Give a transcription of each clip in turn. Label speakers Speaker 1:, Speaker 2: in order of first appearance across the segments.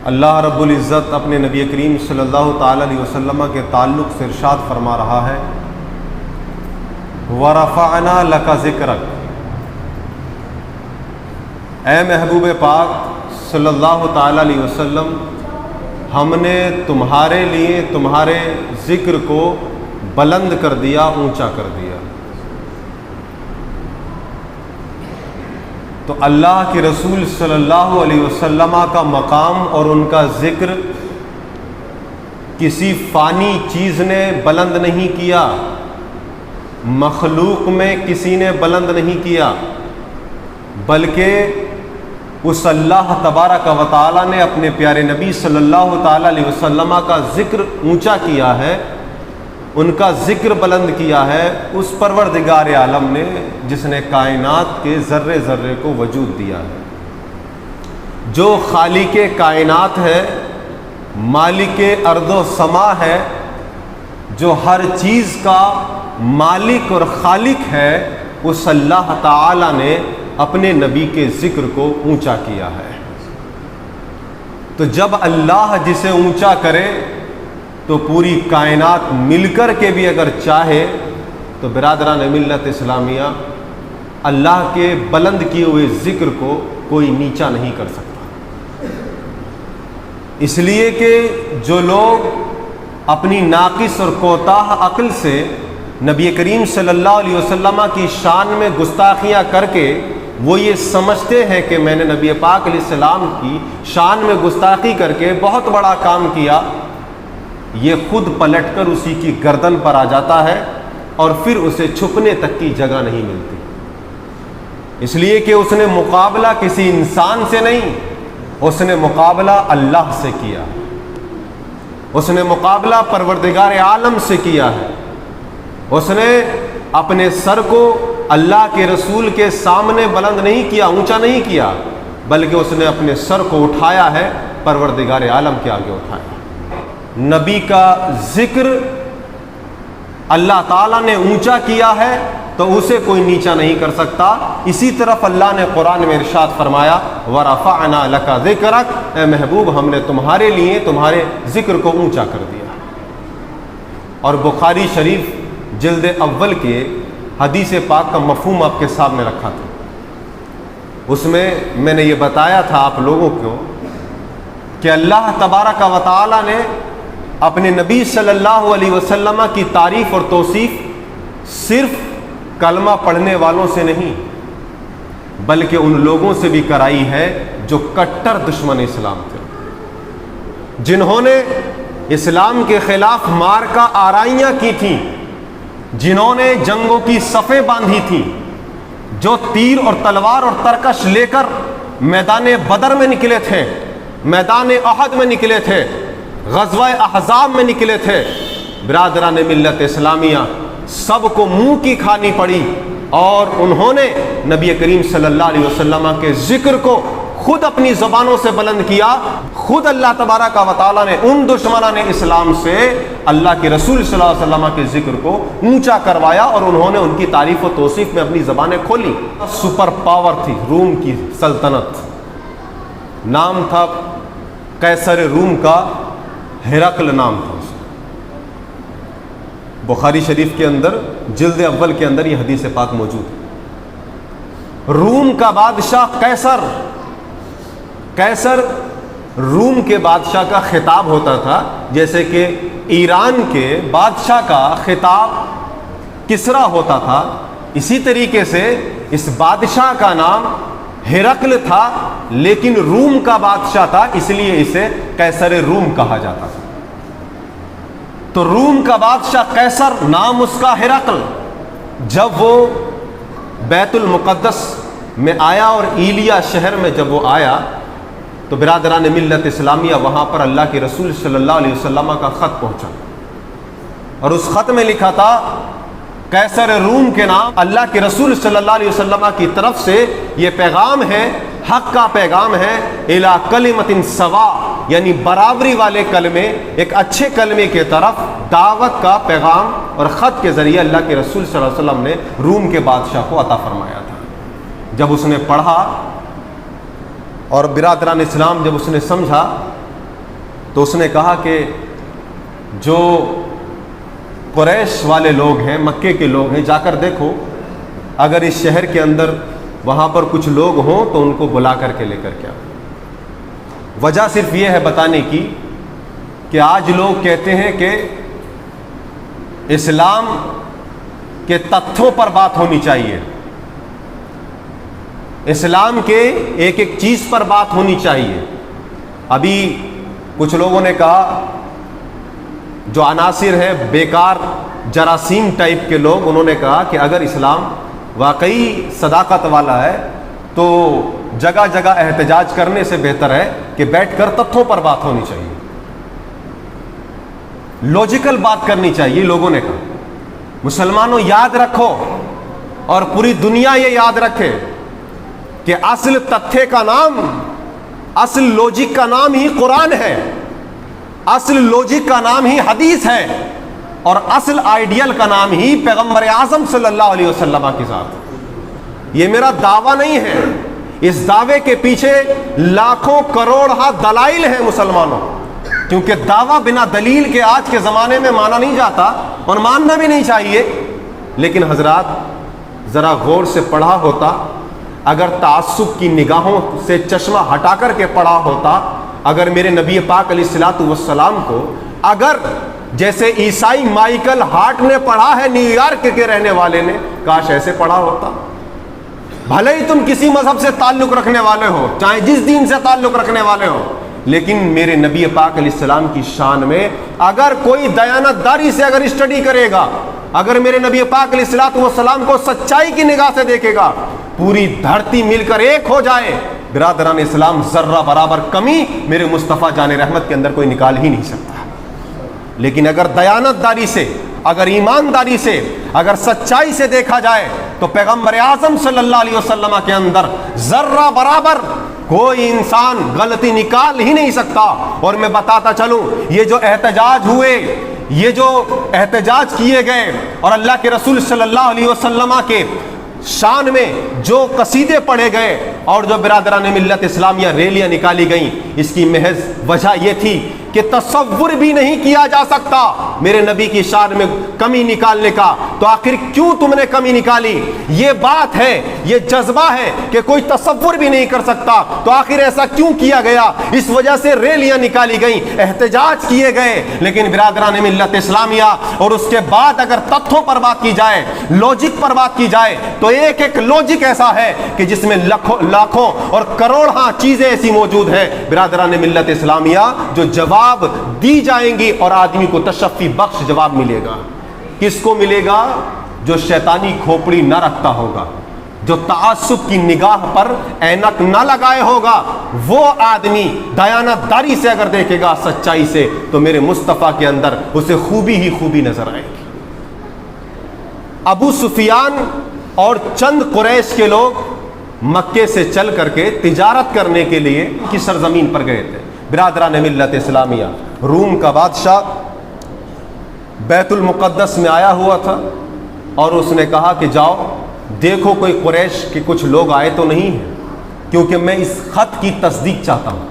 Speaker 1: اللہ رب العزت اپنے نبی کریم صلی اللہ تعالیٰ علیہ وسلم کے تعلق سے ارشاد فرما رہا ہے، وَرَفَعْنَا لَكَ ذِكْرَكَ، اے محبوب پاک صلی اللہ تعالیٰ علیہ وسلم، ہم نے تمہارے لیے تمہارے ذکر کو بلند کر دیا، اونچا کر دیا۔ تو اللہ کے رسول صلی اللہ علیہ وسلم کا مقام اور ان کا ذکر کسی فانی چیز نے بلند نہیں کیا، مخلوق میں کسی نے بلند نہیں کیا، بلکہ اس اللہ تبارک و تعالیٰ نے اپنے پیارے نبی صلی اللہ تعالیٰ علیہ وسلم کا ذکر اونچا کیا ہے، ان کا ذکر بلند کیا ہے اس پروردگار عالم نے جس نے کائنات کے ذرے ذرے کو وجود دیا ہے، جو خالق کائنات ہے، مالک ارض و سما ہے، جو ہر چیز کا مالک اور خالق ہے، اس اللہ تعالی نے اپنے نبی کے ذکر کو اونچا کیا ہے۔ تو جب اللہ جسے اونچا کرے تو پوری کائنات مل کر کے بھی اگر چاہے تو برادران ملت اسلامیہ اللہ کے بلند کیے ہوئے ذکر کو کوئی نیچا نہیں کر سکتا، اس لیے کہ جو لوگ اپنی ناقص اور کوتاہ عقل سے نبی کریم صلی اللہ علیہ وسلم کی شان میں گستاخیاں کر کے وہ یہ سمجھتے ہیں کہ میں نے نبی پاک علیہ السلام کی شان میں گستاخی کر کے بہت بڑا کام کیا، یہ خود پلٹ کر اسی کی گردن پر آ جاتا ہے اور پھر اسے چھپنے تک کی جگہ نہیں ملتی، اس لیے کہ اس نے مقابلہ کسی انسان سے نہیں، اس نے مقابلہ اللہ سے کیا، اس نے مقابلہ پروردگار عالم سے کیا ہے، اس نے اپنے سر کو اللہ کے رسول کے سامنے بلند نہیں کیا، اونچا نہیں کیا، بلکہ اس نے اپنے سر کو اٹھایا ہے، پروردگار عالم کے آگے اٹھایا۔ نبی کا ذکر اللہ تعالیٰ نے اونچا کیا ہے تو اسے کوئی نیچا نہیں کر سکتا۔ اسی طرف اللہ نے قرآن میں ارشاد فرمایا، وَرَفَعْنَا لَكَ ذِكْرَكَ، اے محبوب ہم نے تمہارے لیے تمہارے ذکر کو اونچا کر دیا۔ اور بخاری شریف جلد اول کے حدیث پاک کا مفہوم آپ کے سامنے رکھا تھا، اس میں نے یہ بتایا تھا آپ لوگوں کو کہ اللہ تبارک و تعالی نے اپنے نبی صلی اللہ علیہ وسلم کی تعریف اور توصیف صرف کلمہ پڑھنے والوں سے نہیں بلکہ ان لوگوں سے بھی کرائی ہے جو کٹر دشمن اسلام تھے، جنہوں نے اسلام کے خلاف مارکہ آرائیاں کی تھیں، جنہوں نے جنگوں کی صفیں باندھی تھیں، جو تیر اور تلوار اور ترکش لے کر میدان بدر میں نکلے تھے، میدان احد میں نکلے تھے، غزوہ احزاب میں نکلے تھے۔ برادران ملت اسلامیہ سب کو منہ کی کھانی پڑی اور انہوں نے نبی کریم صلی اللہ علیہ وسلم کے ذکر کو خود اپنی زبانوں سے بلند کیا، خود اللہ تبارک و تعالیٰ نے ان دشمنان اسلام سے اللہ کے رسول صلی اللہ علیہ وسلم کے ذکر کو اونچا کروایا اور انہوں نے ان کی تعریف و توصیف میں اپنی زبانیں کھولی۔ سپر پاور تھی روم کی سلطنت، نام تھا قیصر روم کا، ہرقل نام تھا اس کا۔ بخاری شریف کے اندر جلد اول کے اندر یہ حدیث پاک موجود ہے۔ روم کا بادشاہ قیصر روم کے بادشاہ کا خطاب ہوتا تھا، جیسے کہ ایران کے بادشاہ کا خطاب کسرا ہوتا تھا، اسی طریقے سے اس بادشاہ کا نام ہرقل تھا، لیکن روم کا بادشاہ تھا اس لیے اسے قیصر روم کہا جاتا تھا۔ تو روم کا بادشاہ قیصر، نام اس کا ہرقل، جب وہ بیت المقدس میں آیا اور ایلیا شہر میں جب وہ آیا تو برادران ملت اسلامیہ وہاں پر اللہ کے رسول صلی اللہ علیہ وسلم کا خط پہنچا اور اس خط میں لکھا تھا قیصر روم کے نام اللہ کے رسول صلی اللہ علیہ وسلم کی طرف سے یہ پیغام ہے، حق کا پیغام ہے، الی کلمۃ سوا، یعنی برابری والے کلمے، ایک اچھے کلمے کی طرف دعوت کا پیغام اور خط کے ذریعے اللہ کے رسول صلی اللہ علیہ وسلم نے روم کے بادشاہ کو عطا فرمایا تھا۔ جب اس نے پڑھا اور برادران اسلام جب اس نے سمجھا تو اس نے کہا کہ جو قریش والے لوگ ہیں، مکے کے لوگ ہیں، جا کر دیکھو اگر اس شہر کے اندر وہاں پر کچھ لوگ ہوں تو ان کو بلا کر کے لے کر کے آؤ۔ وجہ صرف یہ ہے بتانے کی کہ آج لوگ کہتے ہیں کہ اسلام کے تتھوں پر بات ہونی چاہیے، اسلام کے ایک ایک چیز پر بات ہونی چاہیے۔ ابھی کچھ لوگوں نے کہا، جو عناصر ہیں بیکار جراثیم ٹائپ کے لوگ، انہوں نے کہا کہ اگر اسلام واقعی صداقت والا ہے تو جگہ جگہ احتجاج کرنے سے بہتر ہے کہ بیٹھ کر تتھوں پر بات ہونی چاہیے، لوجیکل بات کرنی چاہیے۔ لوگوں نے کہا مسلمانوں یاد رکھو اور پوری دنیا یہ یاد رکھے کہ اصل تتھے کا نام، اصل لوجک کا نام ہی قرآن ہے، اصل لوجک کا نام ہی حدیث ہے، اور اصل آئیڈیل کا نام ہی پیغمبر اعظم صلی اللہ علیہ وسلم کی ذات۔ یہ میرا دعویٰ نہیں ہے، اس دعوے کے پیچھے لاکھوں کروڑ دلائل ہیں مسلمانوں، کیونکہ دعویٰ بنا دلیل کے آج کے زمانے میں مانا نہیں جاتا اور ماننا بھی نہیں چاہیے۔ لیکن حضرات ذرا غور سے پڑھا ہوتا، اگر تعصب کی نگاہوں سے چشمہ ہٹا کر کے پڑھا ہوتا، اگر میرے نبی پاک علیہ الصلوۃ والسلام کو اگر جیسے عیسائی مائیکل ہارٹ نے پڑھا ہے نیو یارک کے رہنے والے نے، کاش ایسے پڑھا ہوتا۔ بھلے ہی تم کسی مذہب سے تعلق رکھنے والے ہو، چاہے جس دین سے تعلق رکھنے والے ہو، لیکن میرے نبی پاک علیہ السلام کی شان میں اگر کوئی دیانت داری سے اگر اسٹڈی کرے گا، اگر میرے نبی پاک علیہ الصلوۃ والسلام کو سچائی کی نگاہ سے دیکھے گا، پوری دھرتی مل کر ایک ہو جائے، برادران اسلام ذرہ برابر کمی میرے مصطفیٰ جان رحمت کے اندر کوئی نکال ہی نہیں سکتا۔ لیکن اگر دیانت داری سے، اگر ایمانداری سے، اگر سچائی سے دیکھا جائے تو پیغمبر اعظم صلی اللہ علیہ وسلم کے اندر ذرہ برابر کوئی انسان غلطی نکال ہی نہیں سکتا۔ اور میں بتاتا چلوں، یہ جو احتجاج ہوئے، یہ جو احتجاج کیے گئے اور اللہ کے رسول صلی اللہ علیہ وسلم کے شان میں جو قصیدے پڑھے گئے اور جو برادران ملت اسلامیہ ریلیاں نکالی گئیں، اس کی محض وجہ یہ تھی کہ تصور بھی نہیں کیا جا سکتا میرے نبی کی شان میں کمی نکالنے کا، تو آخر کیوں تم نے کمی نکالی؟ یہ بات ہے، یہ جذبہ ہے کہ کوئی تصور بھی نہیں کر سکتا، تو آخر ایسا کیوں کیا گیا؟ اس وجہ سے ریلیاں نکالی گئیں، احتجاج کیے گئے۔ لیکن برادران ملت اسلامیہ، اور اس کے بعد اگر تتھوں پر بات کی جائے، لوجک پر بات کی جائے، تو ایک ایک لوجک ایسا ہے کہ جس میں لاکھوں اور کروڑ چیزیں ایسی موجود ہیں برادران ملت اسلامیہ جو جواب دی جائیں گی، اور آدمی کو تشفی بخش جواب ملے گا۔ کس کو ملے گا؟ جو شیطانی کھوپڑی نہ رکھتا ہوگا، جو تعصب کی نگاہ پر اینک نہ لگائے ہوگا، وہ آدمی دیانت داری سے اگر دیکھے گا، سچائی سے، تو میرے مصطفیٰ کے اندر اسے خوبی ہی خوبی نظر آئے گی۔ ابو سفیان اور چند قریش کے لوگ مکے سے چل کر کے تجارت کرنے کے لیے کی سرزمین پر گئے تھے۔ برادران ملت اسلامیہ، روم کا بادشاہ بیت المقدس میں آیا ہوا تھا، اور اس نے کہا کہ جاؤ دیکھو کوئی قریش کے کچھ لوگ آئے تو نہیں ہیں، کیونکہ میں اس خط کی تصدیق چاہتا ہوں،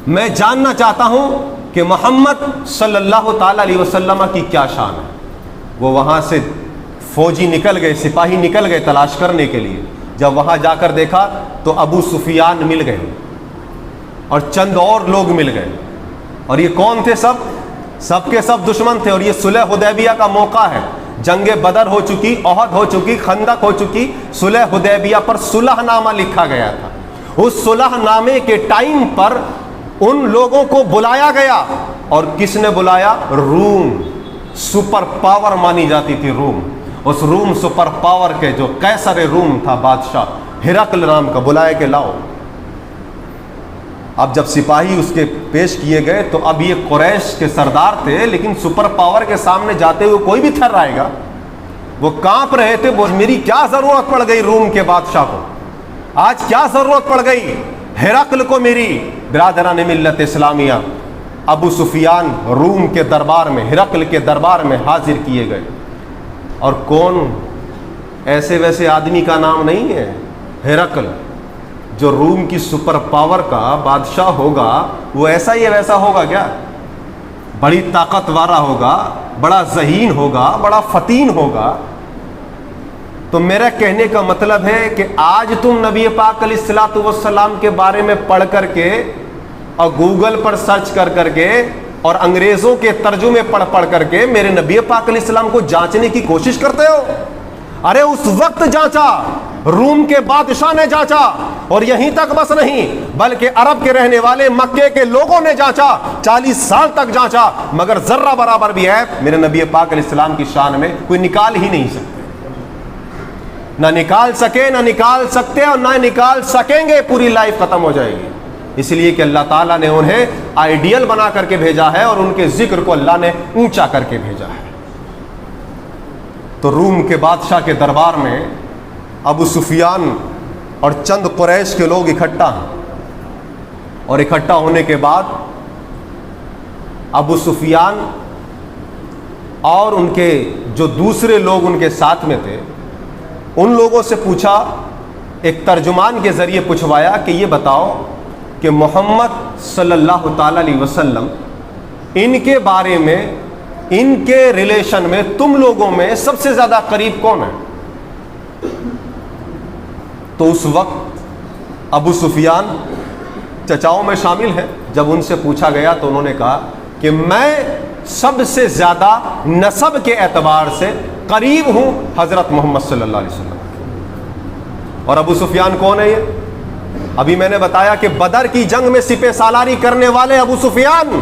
Speaker 1: میں جاننا چاہتا ہوں کہ محمد صلی اللہ تعالی علیہ وسلم کی کیا شان ہے۔ وہ وہاں سے فوجی نکل گئے، سپاہی نکل گئے تلاش کرنے کے لیے۔ جب وہاں جا کر دیکھا تو ابو سفیان مل گئے اور چند اور لوگ مل گئے، اور یہ کون تھے؟ سب کے سب دشمن تھے، اور یہ صلح حدیبیہ کا موقع ہے۔ جنگ بدر ہو چکی، احد ہو چکی، خندق ہو چکی، صلح حدیبیہ پر صلح نامہ لکھا گیا تھا۔ اس صلح نامے کے ٹائم پر ان لوگوں کو بلایا گیا، اور کس نے بلایا؟ روم، سپر پاور مانی جاتی تھی روم۔ اس روم سپر پاور کے جو قیصر روم تھا بادشاہ ہرقل نام کا، بلایا کہ لاؤ۔ اب جب سپاہی اس کے پیش کیے گئے تو اب یہ قریش کے سردار تھے، لیکن سپر پاور کے سامنے جاتے ہوئے کوئی بھی تھر آئے گا، وہ کانپ رہے تھے۔ وہ میری کیا ضرورت پڑ گئی روم کے بادشاہ کو، آج کیا ضرورت پڑ گئی ہرقل کو میری؟ برادران ملت اسلامیہ، ابو سفیان روم کے دربار میں، ہرقل کے دربار میں حاضر کیے گئے، اور کون؟ ایسے ویسے آدمی کا نام نہیں ہے، ہرقل، جو روم کی سپر پاور کا بادشاہ ہوگا وہ ایسا ہی ویسا ہوگا کیا؟ بڑی طاقت والا ہوگا، بڑا ذہین ہوگا، بڑا فتین ہوگا۔ تو میرا کہنے کا مطلب ہے کہ آج تم نبی پاک علیہ الصلوۃ والسلام کے بارے میں پڑھ کر کے اور گوگل پر سرچ کر کے اور انگریزوں کے ترجمے پڑھ کر کے میرے نبی پاک علیہ السلام کو جانچنے کی کوشش کرتے ہو۔ ارے اس وقت جانچا، روم کے بادشاہ نے جانچا، اور یہیں تک بس نہیں بلکہ عرب کے رہنے والے مکے کے لوگوں نے جانچا، 40 سال تک جانچا، مگر ذرہ برابر بھی ہے میرے نبی پاک علیہ السلام کی شان میں کوئی نکال ہی نہیں سکتے، نہ نکال سکے، نہ نکال سکتے، اور نہ نکال سکیں گے، پوری لائف ختم ہو جائے گی۔ اس لیے کہ اللہ تعالیٰ نے انہیں آئیڈیل بنا کر کے بھیجا ہے اور ان کے ذکر کو اللہ نے اونچا کر کے بھیجا ہے۔ تو روم کے بادشاہ کے دربار میں ابو سفیان اور چند قریش کے لوگ اکٹھا ہیں، اور اکٹھا ہونے کے بعد ابو سفیان اور ان کے جو دوسرے لوگ ان کے ساتھ میں تھے ان لوگوں سے پوچھا، ایک ترجمان کے ذریعے پوچھوایا کہ یہ بتاؤ کہ محمد صلی اللہ تعالی علیہ وسلم ان کے بارے میں، ان کے ریلیشن میں تم لوگوں میں سب سے زیادہ قریب کون ہے؟ تو اس وقت ابو سفیان چچاؤں میں شامل ہے، جب ان سے پوچھا گیا تو انہوں نے کہا کہ میں سب سے زیادہ نسب کے اعتبار سے قریب ہوں حضرت محمد صلی اللہ علیہ وسلم۔ اور ابو سفیان کون ہے؟ یہ ابھی میں نے بتایا کہ بدر کی جنگ میں سپہ سالاری کرنے والے ابو سفیان،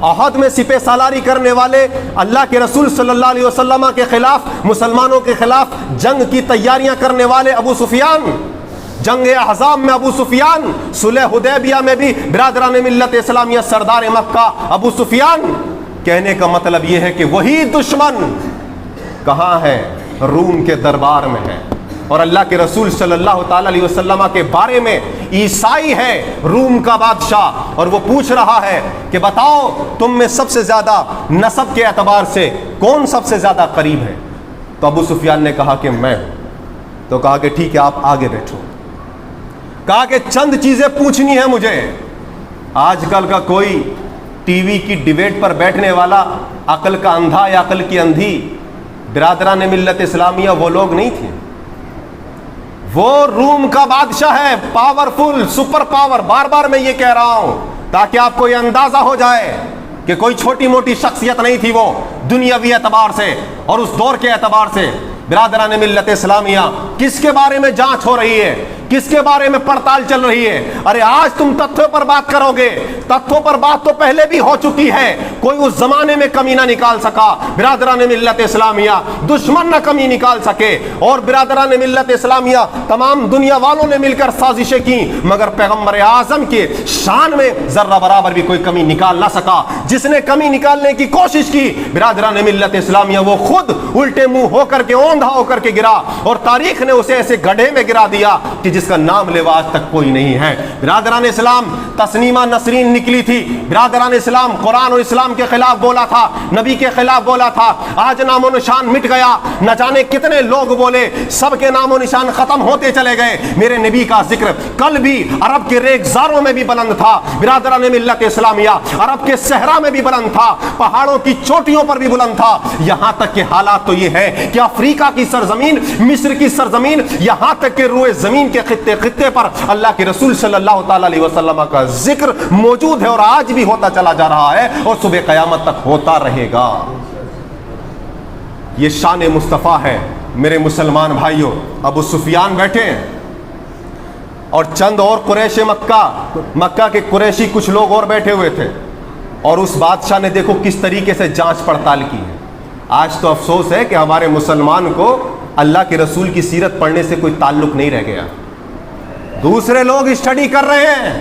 Speaker 1: احد میں سپہ سالاری کرنے والے، اللہ کے رسول صلی اللہ علیہ وسلم کے خلاف، مسلمانوں کے خلاف جنگ کی تیاریاں کرنے والے ابو سفیان، جنگ احزاب میں ابو سفیان، صلح حدیبیہ میں بھی برادران ملت اسلامیہ سردار مکہ ابو سفیان۔ کہنے کا مطلب یہ ہے کہ وہی دشمن کہاں ہے؟ روم کے دربار میں ہے، اور اللہ کے رسول صلی اللہ تعالی علیہ وسلم کے بارے میں عیسائی ہے روم کا بادشاہ، اور وہ پوچھ رہا ہے کہ بتاؤ تم میں سب سے زیادہ نسب کے اعتبار سے کون سب سے زیادہ قریب ہے؟ تو ابو سفیان نے کہا کہ میں ہوں۔ تو کہا کہ ٹھیک ہے آپ آگے بیٹھو۔ کہا کہ چند چیزیں پوچھنی ہے مجھے۔ آج کل کا کوئی ٹی وی کی ڈیبیٹ پر بیٹھنے والا عقل کا اندھا یا عقل کی اندھی برادران ملت اسلامیہ وہ لوگ نہیں تھے، وہ روم کا بادشاہ ہے، پاورفل، سپر پاور۔ بار بار میں یہ کہہ رہا ہوں تاکہ آپ کو یہ اندازہ ہو جائے کہ کوئی چھوٹی موٹی شخصیت نہیں تھی وہ، دنیاوی اعتبار سے اور اس دور کے اعتبار سے۔ برادران ملت اسلامیہ، کس کے بارے میں جانچ ہو رہی ہے؟ کس کے بارے میں پڑتال چل رہی ہے؟ ارے آج تم تتھوں پر بات کرو گے، تتھوں پر بات تو پہلے بھی ہو چکی ہے، کوئی اس زمانے میں کمی نہ نکال سکا۔ برادران ملت اسلامیہ، دشمن نہ کمی نکال سکے، اور برادران ملت اسلامیہ تمام دنیا والوں نے مل کر سازشیں کی، مگر پیغمبر اعظم کے شان میں ذرہ برابر بھی کوئی کمی نکال نہ سکا۔ جس نے کمی نکالنے کی کوشش کی برادران ملت اسلامیہ، وہ خود الٹے منہ ہو کر کے، اوندھا ہو کر کے گرا، اور تاریخ نے اسے ایسے گڑھے میں گرا دیا کہ جس کا نام لیوا آج تک کوئی نہیں ہے۔ برادران اسلام، تسنیمہ نسرین نکلی تھی، برادران اسلام قرآن اور اسلام کے خلاف بولا تھا، نبی کے خلاف بولا تھا، آج نام و نشان مٹ گیا، نہ جانے کتنے لوگ بولے، سب کے نام و نشان ختم ہوتے چلے گئے۔ میرے نبی کا ذکر کل بھی عرب کے ریگزاروں میں بھی بلند تھا، برادران ملت اسلامیہ، عرب کے صحرا میں بھی بلند تھا، پہاڑوں کی چوٹیوں پر بھی بلند تھا، یہاں تک کہ حالات تو یہ ہے کہ افریقہ کی سرزمین، مصر کی سرزمین، یہاں تک کہ روئے زمین کے خطے خطے پر اللہ کے رسول صلی اللہ تعالی علیہ وسلم کا ذکر موجود ہے، اور آج بھی ہوتا چلا جا رہا ہے، اور صبح قیامت تک ہوتا رہے گا۔ یہ شان مصطفیٰ ہے میرے مسلمان بھائیوں۔ ابو سفیان بیٹھے ہیں اور چند اور قریش مکہ کے قریشی کچھ لوگ اور بیٹھے ہوئے تھے، اور اس بادشاہ نے دیکھو کس طریقے سے جانچ پڑتال کی ہے۔ آج تو افسوس ہے کہ ہمارے مسلمان کو اللہ کے رسول کی سیرت پڑھنے سے کوئی تعلق نہیں رہ گیا۔ دوسرے لوگ اسٹڈی کر رہے ہیں،